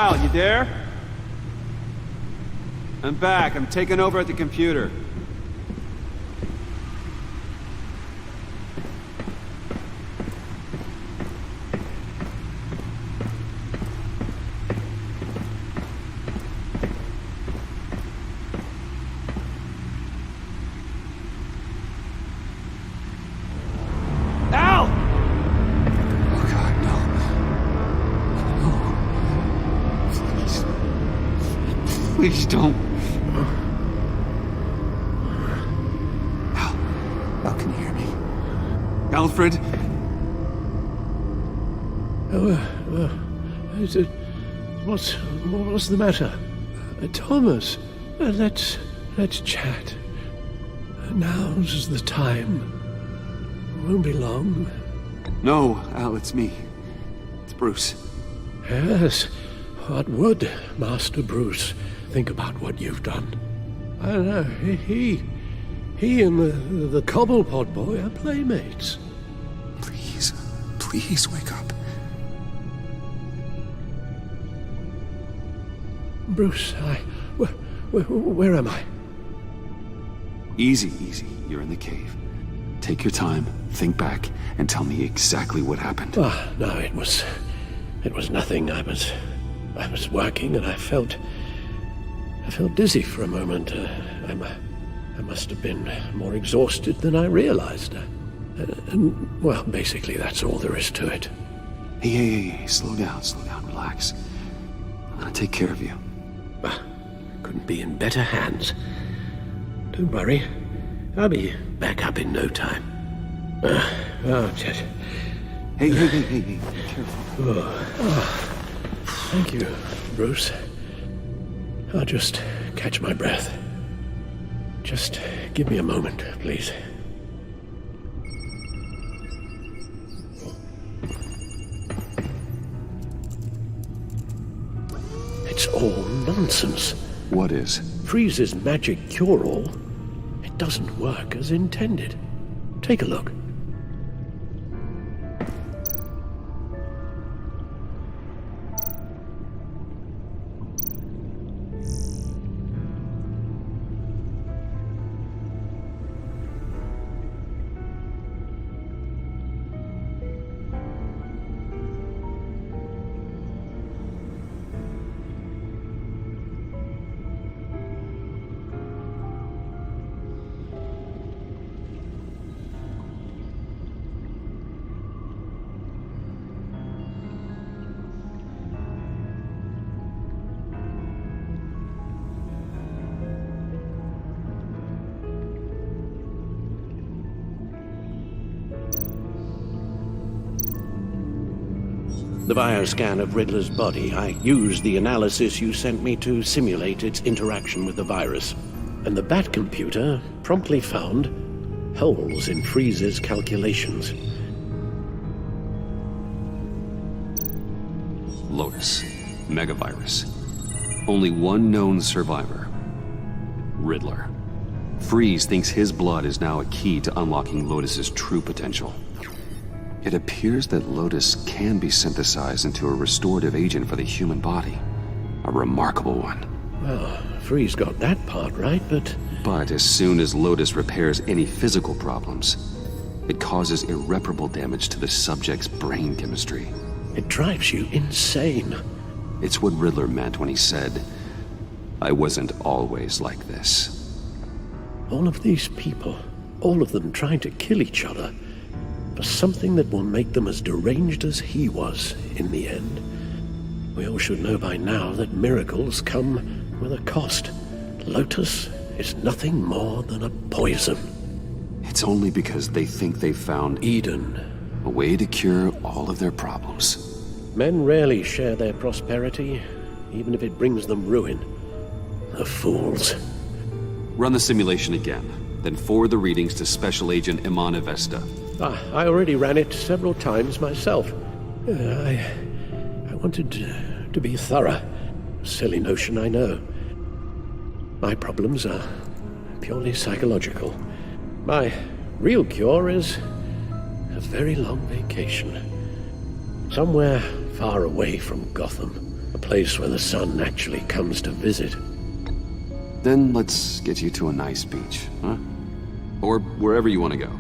Al, you there? I'm back. I'm taking over at the computer. Please don't. Al, can you hear me? Alfred? What's the matter? Thomas, let's chat. Now's the time. Won't be long. No, Al, it's me. It's Bruce. Yes, what would Master Bruce think about what you've done? I don't know, he and the Cobblepot boy are playmates. Please wake up. Bruce, where am I? Easy. You're in the cave. Take your time, think back, and tell me exactly what happened. No, it was nothing. I was working and I felt dizzy for a moment. I must have been more exhausted than I realized. And, well, basically that's all there is to it. Hey, slow down, relax. I'm gonna take care of you. Couldn't be in better hands. Don't worry, I'll be back up in no time. Just... Hey, be careful. Thank you, Bruce. I'll just catch my breath. Just give me a moment, please. It's all nonsense. What is? Freeze's magic cure-all. It doesn't work as intended. Take a look. The bioscan of Riddler's body, I used the analysis you sent me to simulate its interaction with the virus. And the Bat computer promptly found holes in Freeze's calculations. Lotus. Megavirus. Only one known survivor. Riddler. Freeze thinks his blood is now a key to unlocking Lotus's true potential. It appears that Lotus can be synthesized into a restorative agent for the human body. A remarkable one. Well, Freeze got that part right, but... But as soon as Lotus repairs any physical problems, it causes irreparable damage to the subject's brain chemistry. It drives you insane. It's what Riddler meant when he said, "I wasn't always like this." All of these people, all of them trying to kill each other, for something that will make them as deranged as he was in the end. We all should know by now that miracles come with a cost. Lotus is nothing more than a poison. It's only because they think they've found Eden. A way to cure all of their problems. Men rarely share their prosperity, even if it brings them ruin. The fools. Run the simulation again, then forward the readings to Special Agent Imana Vesta. I already ran it several times myself. I wanted to be thorough. Silly notion, I know. My problems are purely psychological. My real cure is a very long vacation. Somewhere far away from Gotham. A place where the sun actually comes to visit. Then let's get you to a nice beach, huh? Or wherever you want to go.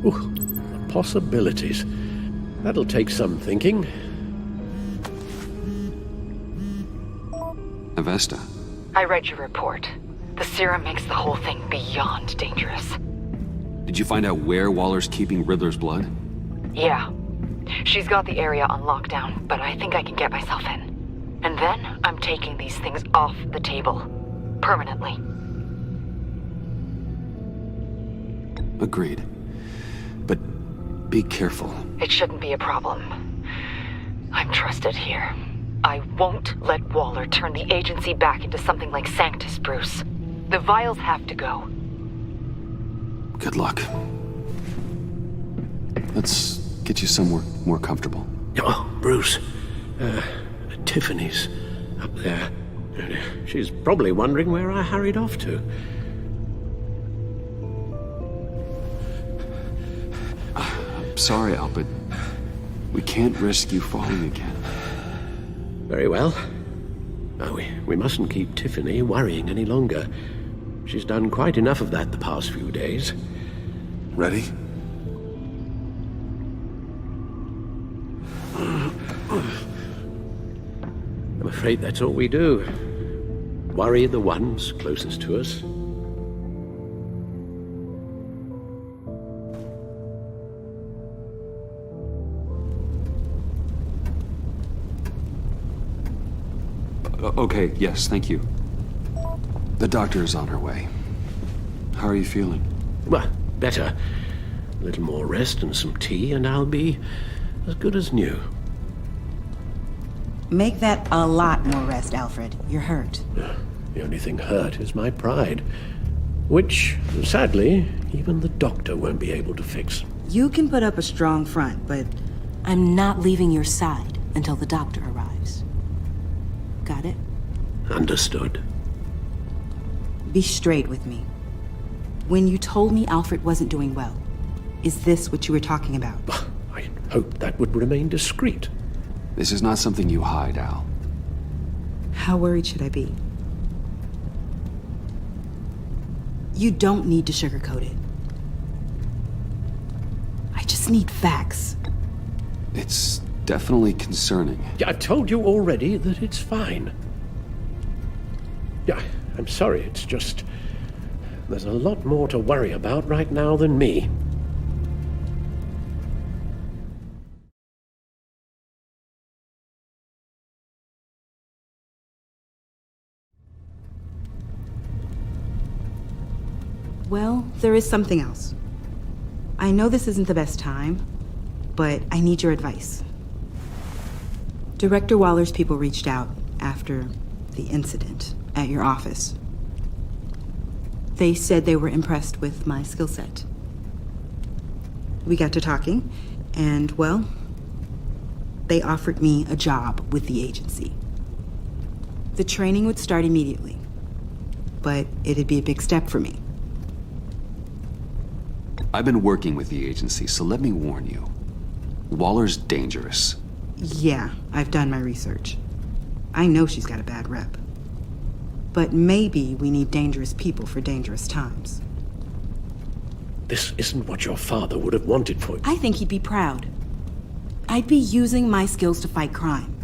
Ooh, the possibilities. That'll take some thinking. Avesta. I read your report. The serum makes the whole thing beyond dangerous. Did you find out where Waller's keeping Riddler's blood? Yeah. She's got the area on lockdown, but I think I can get myself in. And then I'm taking these things off the table. Permanently. Agreed. But be careful. It shouldn't be a problem. I'm trusted here. I won't let Waller turn the agency back into something like Sanctus, Bruce. The vials have to go. Good luck. Let's get you somewhere more comfortable. Oh, Bruce. Tiffany's up there. She's probably wondering where I hurried off to. I'm sorry, Al, but we can't risk you falling again. Very well. No, we mustn't keep Tiffany worrying any longer. She's done quite enough of that the past few days. Ready? I'm afraid that's all we do. Worry the ones closest to us. Okay, yes, thank you. The doctor is on her way. How are you feeling? Well, better. A little more rest and some tea, and I'll be as good as new. Make that a lot more rest, Alfred. You're hurt. The only thing hurt is my pride, which, sadly, even the doctor won't be able to fix. You can put up a strong front, but I'm not leaving your side until the doctor arrives. Got it? Understood. Be straight with me. When you told me Alfred wasn't doing well, is this what you were talking about? I hoped that would remain discreet. This is not something you hide, Al. How worried should I be? You don't need to sugarcoat it. I just need facts. It's definitely concerning. Yeah, I've told you already that it's fine. Yeah, I'm sorry, it's just... There's a lot more to worry about right now than me. Well, there is something else. I know this isn't the best time, but I need your advice. Director Waller's people reached out after the incident at your office. They said they were impressed with my skill set. We got to talking, and, well, they offered me a job with the agency. The training would start immediately, but it'd be a big step for me. I've been working with the agency, so let me warn you. Waller's dangerous. Yeah, I've done my research. I know she's got a bad rep. But maybe we need dangerous people for dangerous times. This isn't what your father would have wanted for you. I think he'd be proud. I'd be using my skills to fight crime,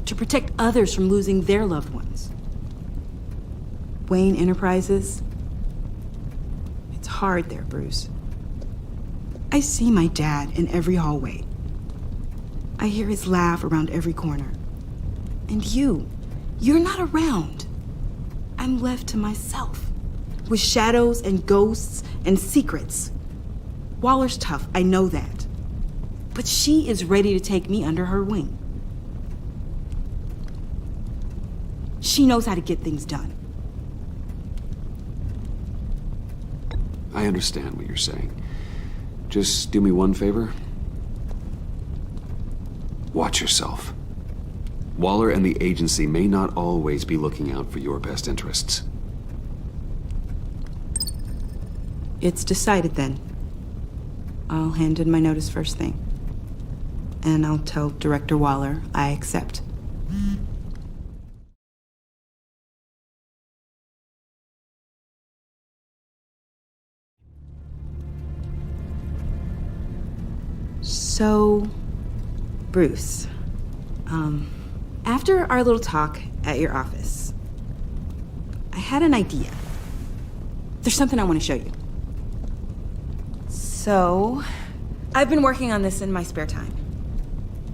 to protect others from losing their loved ones. Wayne Enterprises? It's hard there, Bruce. I see my dad in every hallway. I hear his laugh around every corner. And you're not around. I'm left to myself, with shadows and ghosts and secrets. Waller's tough, I know that. But she is ready to take me under her wing. She knows how to get things done. I understand what you're saying. Just do me one favor. Watch yourself. Waller and the agency may not always be looking out for your best interests. It's decided then. I'll hand in my notice first thing. And I'll tell Director Waller I accept. So, Bruce, after our little talk at your office, I had an idea. There's something I want to show you. So, I've been working on this in my spare time.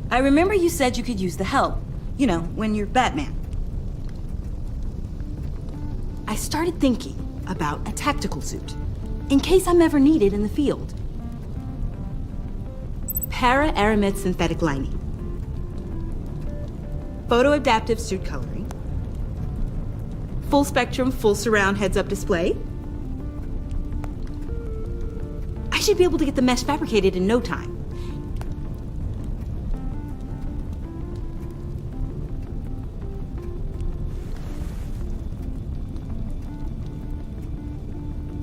I remember you said you could use the help, you know, when you're Batman. I started thinking about a tactical suit, in case I'm ever needed in the field. Para-aramid synthetic lining. Photo-adaptive suit coloring. Full spectrum, full surround heads-up display. I should be able to get the mesh fabricated in no time.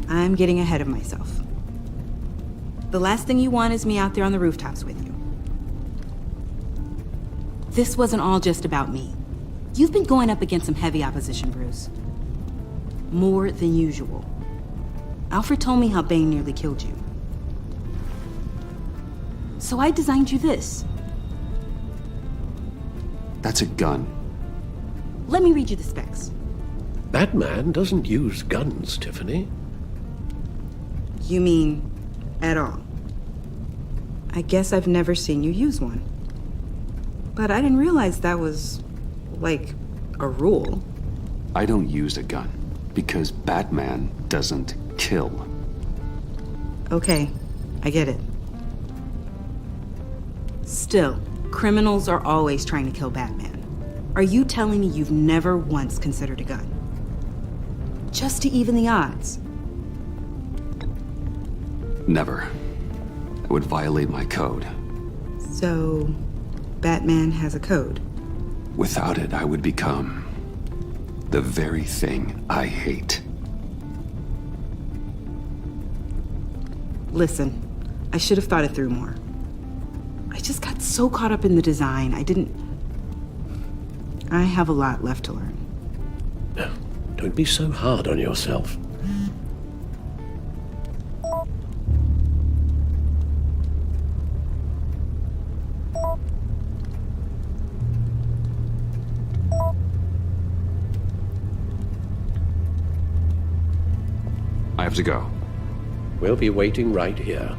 I'm getting ahead of myself. The last thing you want is me out there on the rooftops with you. This wasn't all just about me. You've been going up against some heavy opposition, Bruce. More than usual. Alfred told me how Bane nearly killed you. So I designed you this. That's a gun. Let me read you the specs. Batman doesn't use guns, Tiffany. You mean at all? I guess I've never seen you use one. But I didn't realize that was, like, a rule. I don't use a gun because Batman doesn't kill. Okay, I get it. Still, criminals are always trying to kill Batman. Are you telling me you've never once considered a gun? Just to even the odds? Never. It would violate my code. So, Batman has a code. Without it, I would become the very thing I hate. Listen, I should have thought it through more. I just got so caught up in the design, I have a lot left to learn. No, don't be so hard on yourself. I have to go. We'll be waiting right here.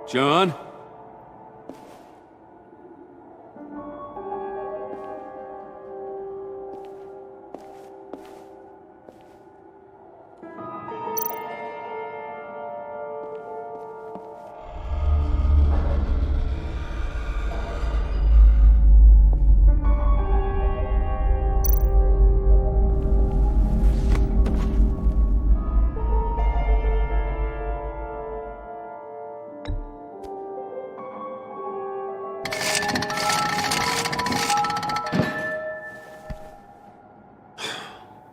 John?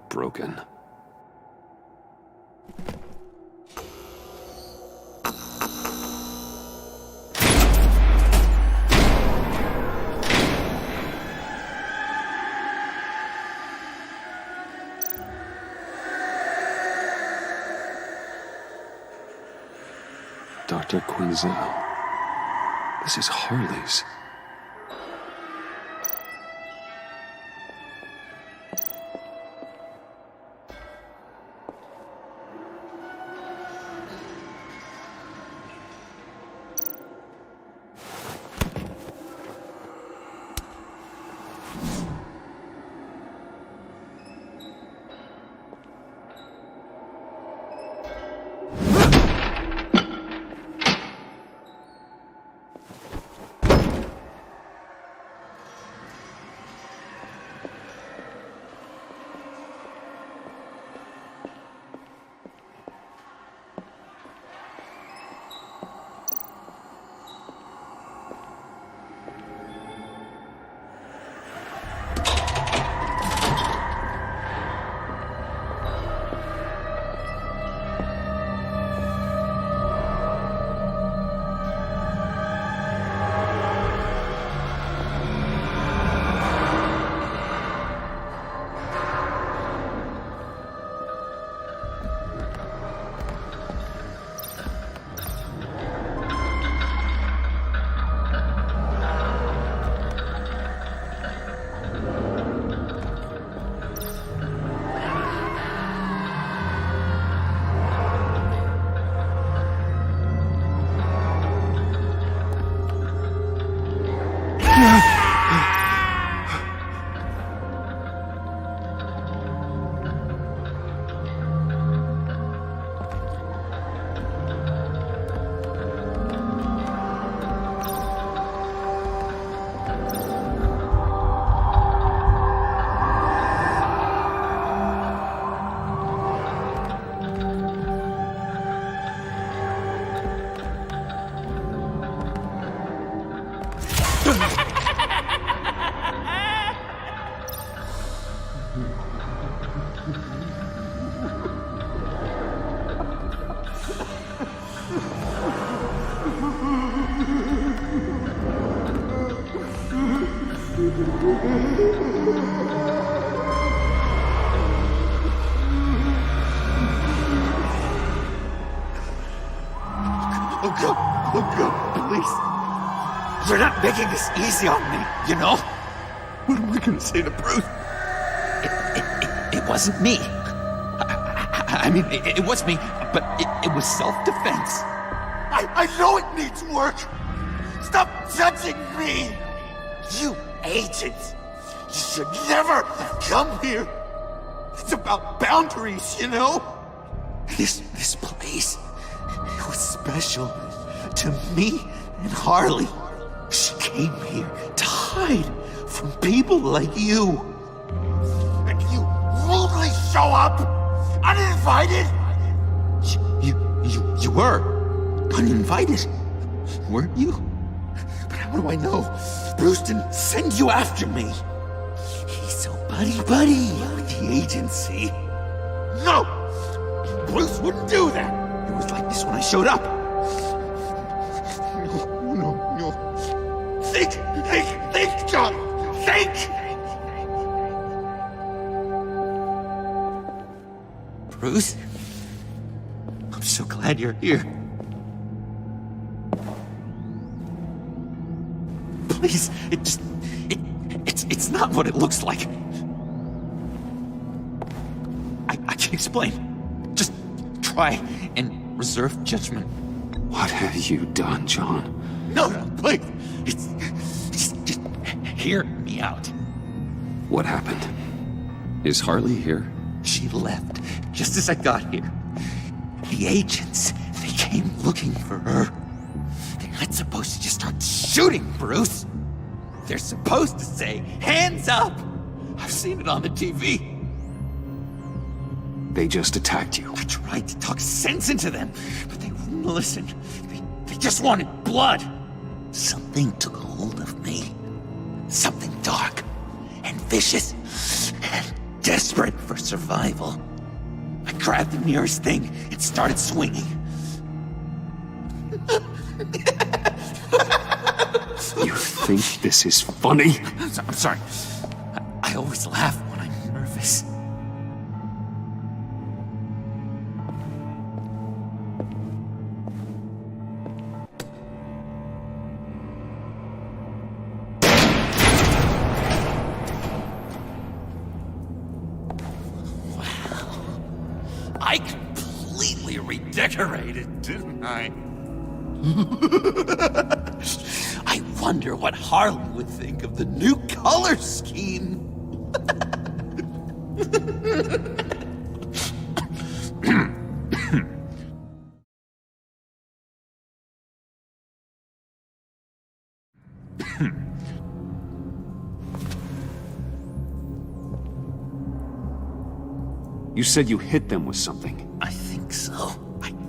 Broken. Dr. Quinzel. This is Harley's. Oh, God, please. You're not making this easy on me, you know? What am I gonna say to Bruce? It wasn't me. I mean, it was me, but it was self-defense. I know it needs work. Stop judging me. You agents, you should never have come here. It's about boundaries, you know? This place, it was special to me and Harley. She came here to hide from people like you. And you rudely show up, uninvited. You were uninvited, weren't you? But how do I know Bruce didn't send you after me? He's so buddy-buddy with the agency. No! Bruce wouldn't do that. It was like this when I showed up. No. Think, John! Think! Bruce? I'm so glad you're here. Please, it's not what it looks like. I can explain. Just try and reserve judgment. What have you done, John? No, please. Just hear me out. What happened? Is Harley here? She left just as I got here. The agents, they came looking for her. They're not supposed to just start shooting, Bruce. They're supposed to say, hands up! I've seen it on the TV. They just attacked you. I tried to talk sense into them, but they wouldn't listen. They just wanted blood. Something took hold of me. Something dark and vicious and desperate for survival. I grabbed the nearest thing and started swinging. You think this is funny? I'm sorry. I always laugh when I'm nervous. I completely redecorated, didn't I? I wonder what Harley would think of the new color scheme. You said you hit them with something. I think so.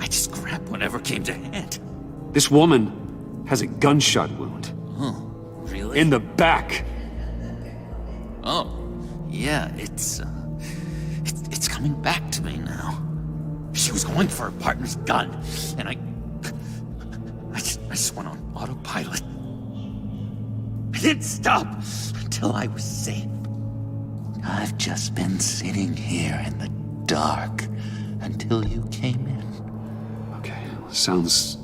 I just grabbed whatever came to hand. This woman has a gunshot wound. Oh, really? In the back. Oh, yeah, it's coming back to me now. She was going for her partner's gun, and I just went on autopilot. I didn't stop until I was safe. I've just been sitting here in the dark until you came in. Okay, sounds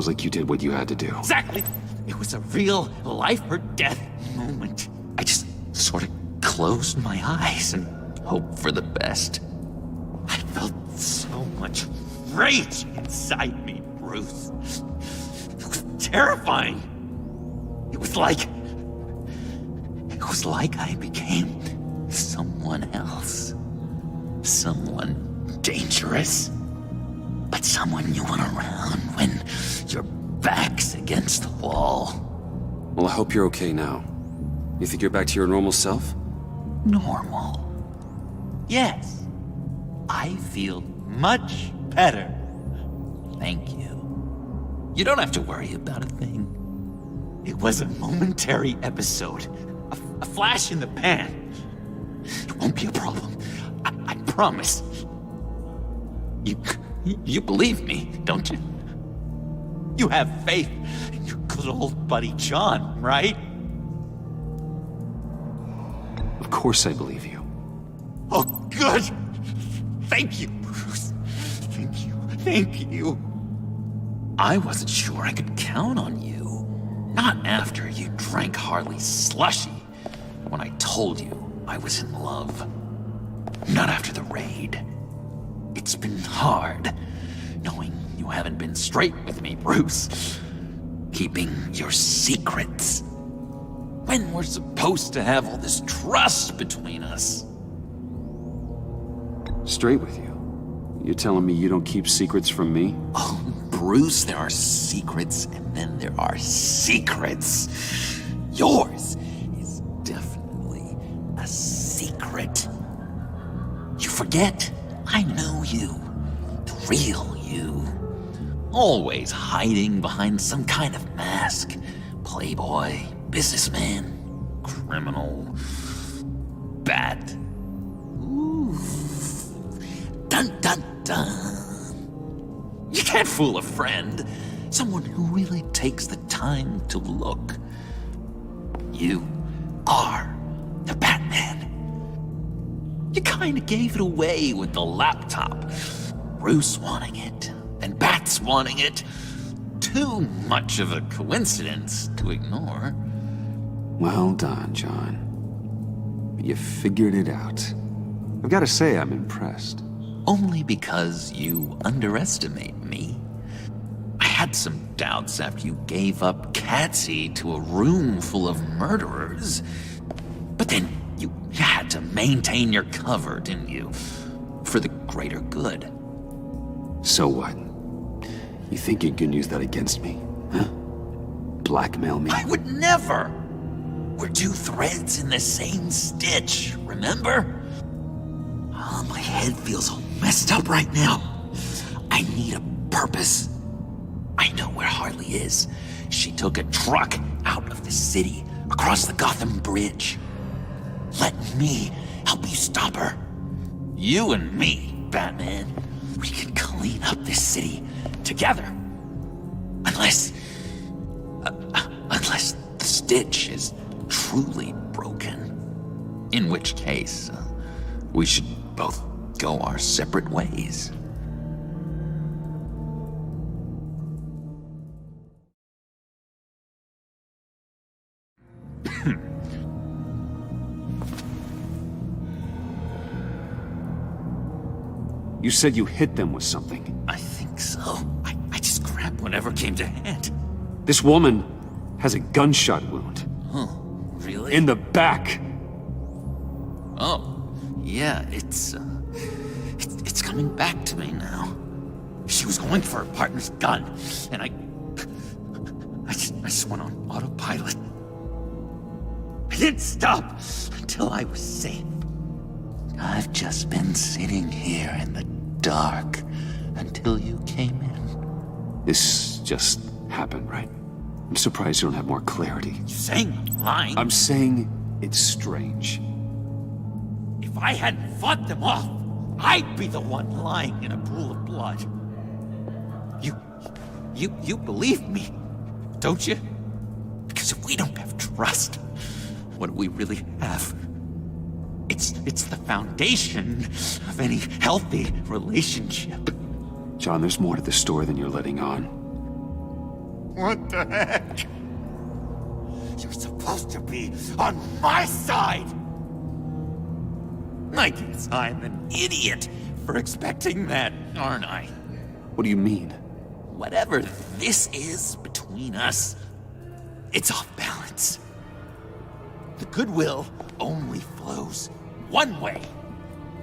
like you did what you had to do. Exactly! It was a real life or death moment. I just sort of closed my eyes and hoped for the best. I felt so much rage inside me, Bruce. It was terrifying. It was like I became someone else. Someone dangerous. But someone you want around when your back's against the wall. Well, I hope you're okay now. You think you're back to your normal self? Normal? Yes. I feel much better. Thank you. You don't have to worry about a thing. It was a momentary episode. A flash in the pan. It won't be a problem. I promise. You believe me, don't you? You have faith in your good old buddy John, right? course I believe you. Oh, good! Thank you, Bruce. Thank you. Thank you. I wasn't sure I could count on you. Not after you drank Harley's slushy when I told you I was in love. Not after the raid. It's been hard, knowing you haven't been straight with me, Bruce. Keeping your secrets. When we're supposed to have all this trust between us. Straight with you? You're telling me you don't keep secrets from me? Oh, Bruce, there are secrets, and then there are secrets. Yours is definitely a secret. You forget, I know you. The real you. Always hiding behind some kind of mask. Playboy, businessman, criminal, bat. Ooh. Dun dun dun. You can't fool a friend. Someone who really takes the time to look. You are the Batman. You kinda gave it away with the laptop. Bruce wanting it, and Bats wanting it. Too much of a coincidence to ignore. Well done, John. You figured it out. I've got to say, I'm impressed. Only because you underestimate me. I had some doubts after you gave up Catsy to a room full of murderers. But then you had to maintain your cover, didn't you? For the greater good. So what? You think you can use that against me? Huh? Blackmail me? I would never! We're two threads in the same stitch, remember? Oh, my head feels all messed up right now. I need a purpose. I know where Harley is. She took a truck out of the city, across the Gotham Bridge. Let me help you stop her. You and me, Batman. We can clean up this city together. Unless the stitch is truly broken. In which case, we should both go our separate ways. You said you hit them with something. I think so. I just grabbed whatever came to hand. This woman has a gunshot wound. Huh, really? In the back. Oh, yeah, it's coming back to me now. She was going for her partner's gun, and I just went on autopilot. I didn't stop until I was safe. I've just been sitting here in the dark until you came in. This just happened, right? I'm surprised you don't have more clarity. You saying I'm lying? I'm saying it's strange. If I hadn't fought them off, I'd be the one lying in a pool of blood. You believe me, don't you? Because if we don't have trust, what do we really have? It's the foundation of any healthy relationship. John, there's more to the story than you're letting on. What the heck? You're supposed to be on my side! I guess I'm an idiot for expecting that, aren't I? What do you mean? Whatever this is between us, it's off balance. The goodwill only flows one way,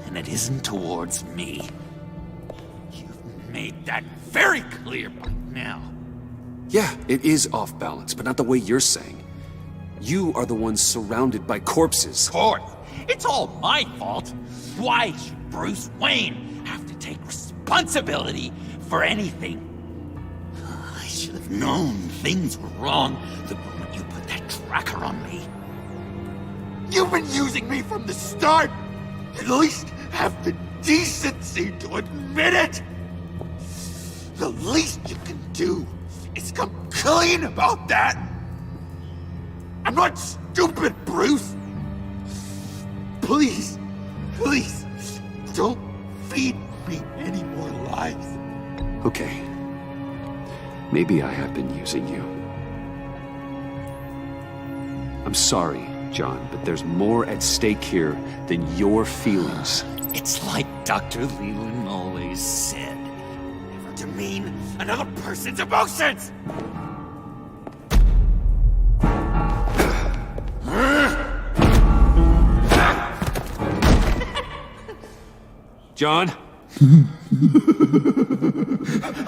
and it isn't towards me. You've made that very clear by now. Yeah, it is off balance, but not the way you're saying. You are the one surrounded by corpses. Of course, it's all my fault. Why should Bruce Wayne have to take responsibility for anything? I should have known things were wrong the moment you put that tracker on me. You've been using me from the start! At least have the decency to admit it! The least you can do is come clean about that! I'm not stupid, Bruce! Please, please, don't feed me any more lies. Okay. Maybe I have been using you. I'm sorry, John, but there's more at stake here than your feelings. It's like Dr. Leland always said. Never demean another person's emotions! John?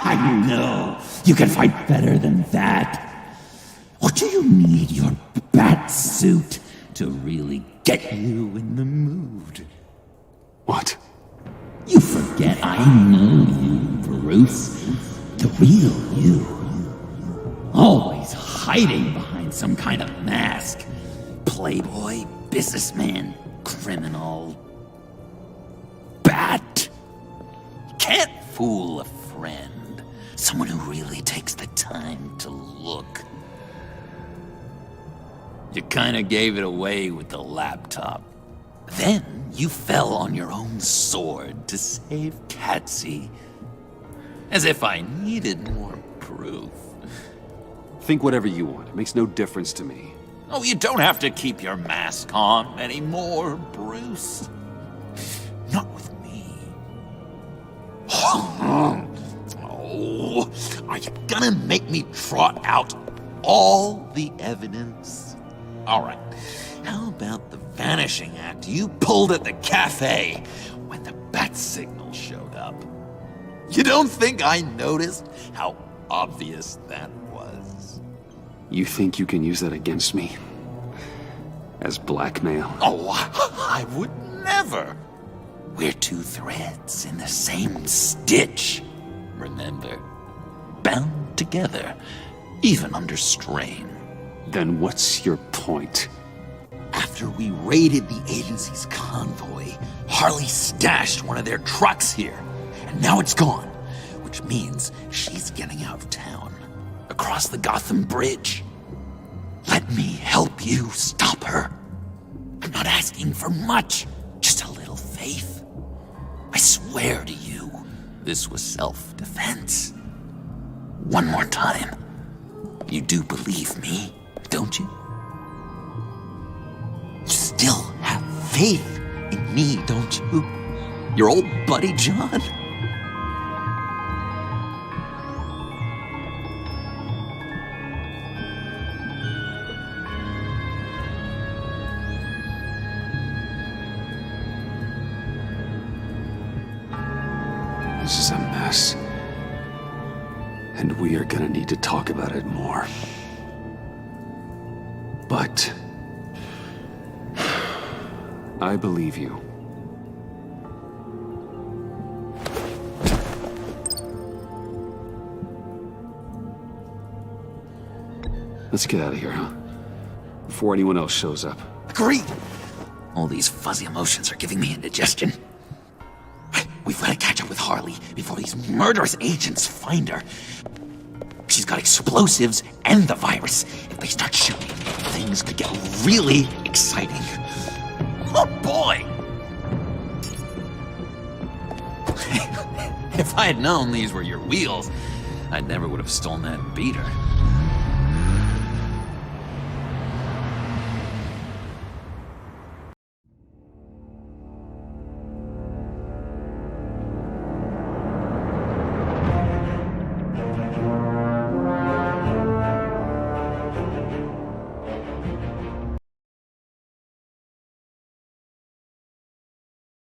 I know you can fight better than that. Or do you need your bat suit to really get you in the mood? What? You forget I know you, Bruce. The real you. Always hiding behind some kind of mask. Playboy, businessman, criminal. Bat. Can't fool a friend. Someone who really takes the time to look. You kinda gave it away with the laptop. Then you fell on your own sword to save Patsy. As if I needed more proof. Think whatever you want. It makes no difference to me. Oh, you don't have to keep your mask on anymore, Bruce. Not with me. Oh, are you gonna make me trot out all the evidence? All right, how about the vanishing act you pulled at the cafe when the bat signal showed up? You don't think I noticed how obvious that was? You think you can use that against me? As blackmail? Oh, I would never. We're two threads in the same stitch. Remember? Bound together, even under strain. Then what's your point? After we raided the agency's convoy, Harley stashed one of their trucks here. And now it's gone, which means she's getting out of town. Across the Gotham Bridge. Let me help you stop her. I'm not asking for much, just a little faith. I swear to you, this was self-defense. One more time. You do believe me, don't you? You still have faith in me, don't you? Your old buddy John? This is a mess. And we are gonna need to talk about it more. But I believe you. Let's get out of here, huh? Before anyone else shows up. Agreed. All these fuzzy emotions are giving me indigestion. We've got to catch up with Harley before these murderous agents find her. She's got explosives and the virus. If they start shooting, things could get really exciting. Oh boy! If I had known these were your wheels, I never would have stolen that beater.